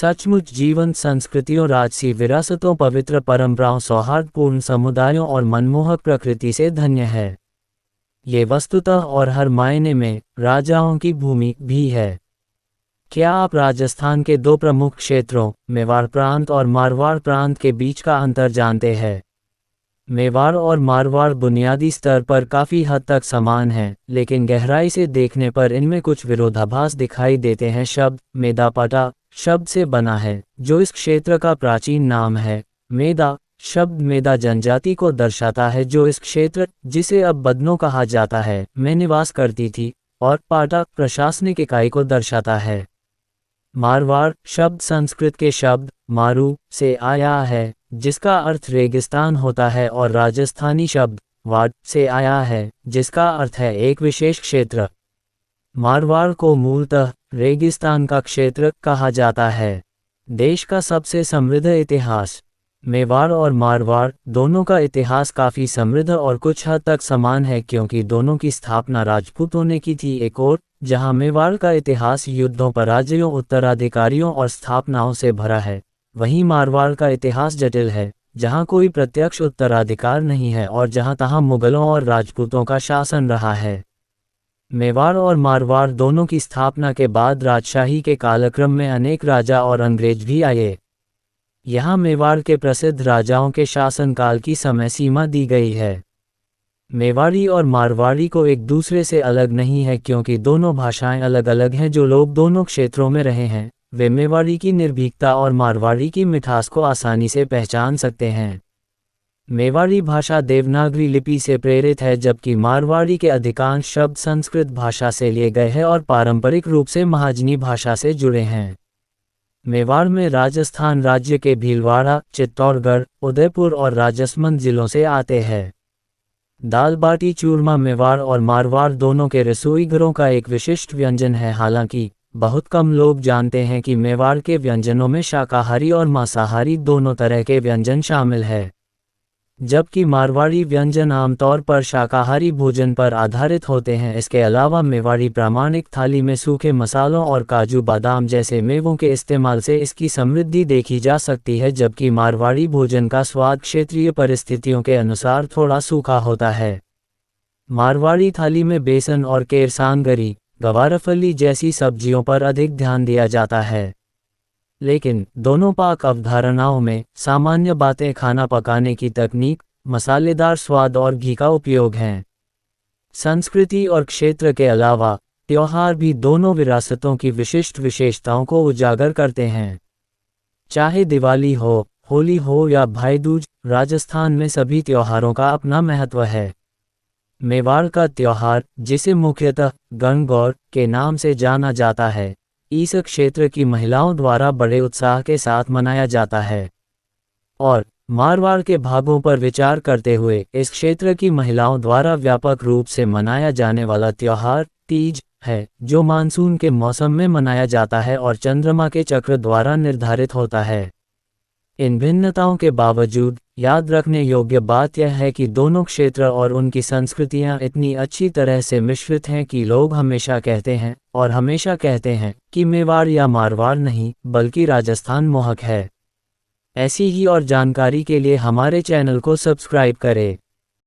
सचमुच जीवंत संस्कृतियों, राजसी विरासतों, पवित्र परंपराओं, सौहार्दपूर्ण समुदायों और मनमोहक प्रकृति से धन्य है। ये वस्तुतः और हर मायने में राजाओं की भूमि भी है। क्या आप राजस्थान के दो प्रमुख क्षेत्रों, मेवाड़ प्रांत और मारवाड़ प्रांत के बीच का अंतर जानते हैं? मेवाड़ और मारवाड़ बुनियादी स्तर पर काफ़ी हद तक समान हैं, लेकिन गहराई से देखने पर इनमें कुछ विरोधाभास दिखाई देते हैं। शब्द मेदापाटा शब्द से बना है, जो इस क्षेत्र का प्राचीन नाम है। मेदा शब्द मेदा जनजाति को दर्शाता है, जो इस क्षेत्र, जिसे अब बदनो कहा जाता है, में निवास करती थी, और पाटा प्रशासनिक इकाई को दर्शाता है। मारवाड़ शब्द संस्कृत के शब्द मारू से आया है, जिसका अर्थ रेगिस्तान होता है, और राजस्थानी शब्द वाड़ से आया है, जिसका अर्थ है एक विशेष क्षेत्र। मारवाड़ को मूलतः रेगिस्तान का क्षेत्र कहा जाता है। देश का सबसे समृद्ध इतिहास। मेवाड़ और मारवाड़ दोनों का इतिहास काफ़ी समृद्ध और कुछ हद तक समान है, क्योंकि दोनों की स्थापना राजपूतों ने की थी। एक और जहां मेवाड़ का इतिहास युद्धों, पराजयों, उत्तराधिकारियों और स्थापनाओं से भरा है, वहीं मारवाड़ का इतिहास जटिल है, जहां कोई प्रत्यक्ष उत्तराधिकार नहीं है और जहां तहां मुगलों और राजपूतों का शासन रहा है। मेवाड़ और मारवाड़ दोनों की स्थापना के बाद राजशाही के कालक्रम में अनेक राजा और अंग्रेज भी आए। यहाँ मेवाड़ के प्रसिद्ध राजाओं के शासनकाल की समय सीमा दी गई है। मेवाड़ी और मारवाड़ी को एक दूसरे से अलग नहीं है, क्योंकि दोनों भाषाएं अलग अलग हैं। जो लोग दोनों क्षेत्रों में रहे हैं, वे मेवाड़ी की निर्भीकता और मारवाड़ी की मिठास को आसानी से पहचान सकते हैं। मेवाड़ी भाषा देवनागरी लिपि से प्रेरित है, जबकि मारवाड़ी के अधिकांश शब्द संस्कृत भाषा से लिए गए हैं और पारंपरिक रूप से महाजनी भाषा से जुड़े हैं। मेवाड़ में राजस्थान राज्य के भीलवाड़ा, चित्तौड़गढ़, उदयपुर और राजसमंद जिलों से आते हैं। दाल बाटी चूरमा मेवाड़ और मारवाड़ दोनों के रसोई घरों का एक विशिष्ट व्यंजन है। हालांकि बहुत कम लोग जानते हैं कि मेवाड़ के व्यंजनों में शाकाहारी और मांसाहारी दोनों तरह के व्यंजन शामिल है, जबकि मारवाड़ी व्यंजन आमतौर पर शाकाहारी भोजन पर आधारित होते हैं। इसके अलावा मेवाड़ी प्रामाणिक थाली में सूखे मसालों और काजू बादाम जैसे मेवों के इस्तेमाल से इसकी समृद्धि देखी जा सकती है, जबकि मारवाड़ी भोजन का स्वाद क्षेत्रीय परिस्थितियों के अनुसार थोड़ा सूखा होता है। मारवाड़ी थाली में बेसन और केरसांगरी, गवारफली जैसी सब्जियों पर अधिक ध्यान दिया जाता है। लेकिन दोनों पाक अवधारणाओं में सामान्य बातें खाना पकाने की तकनीक, मसालेदार स्वाद और घी का उपयोग हैं। संस्कृति और क्षेत्र के अलावा त्योहार भी दोनों विरासतों की विशिष्ट विशेषताओं को उजागर करते हैं। चाहे दिवाली हो, होली हो या भाई दूज, राजस्थान में सभी त्योहारों का अपना महत्व है। मेवाड़ का त्योहार, जिसे मुख्यतः गणगौर के नाम से जाना जाता है, इस क्षेत्र की महिलाओं द्वारा बड़े उत्साह के साथ मनाया जाता है। और मारवाड़ के भागों पर विचार करते हुए इस क्षेत्र की महिलाओं द्वारा व्यापक रूप से मनाया जाने वाला त्योहार तीज है, जो मानसून के मौसम में मनाया जाता है और चंद्रमा के चक्र द्वारा निर्धारित होता है। इन भिन्नताओं के बावजूद याद रखने योग्य बात यह है कि दोनों क्षेत्र और उनकी संस्कृतियां इतनी अच्छी तरह से मिश्रित हैं कि लोग हमेशा कहते हैं कि मेवाड़ या मारवाड़ नहीं, बल्कि राजस्थान मोहक है। ऐसी ही और जानकारी के लिए हमारे चैनल को सब्सक्राइब करें।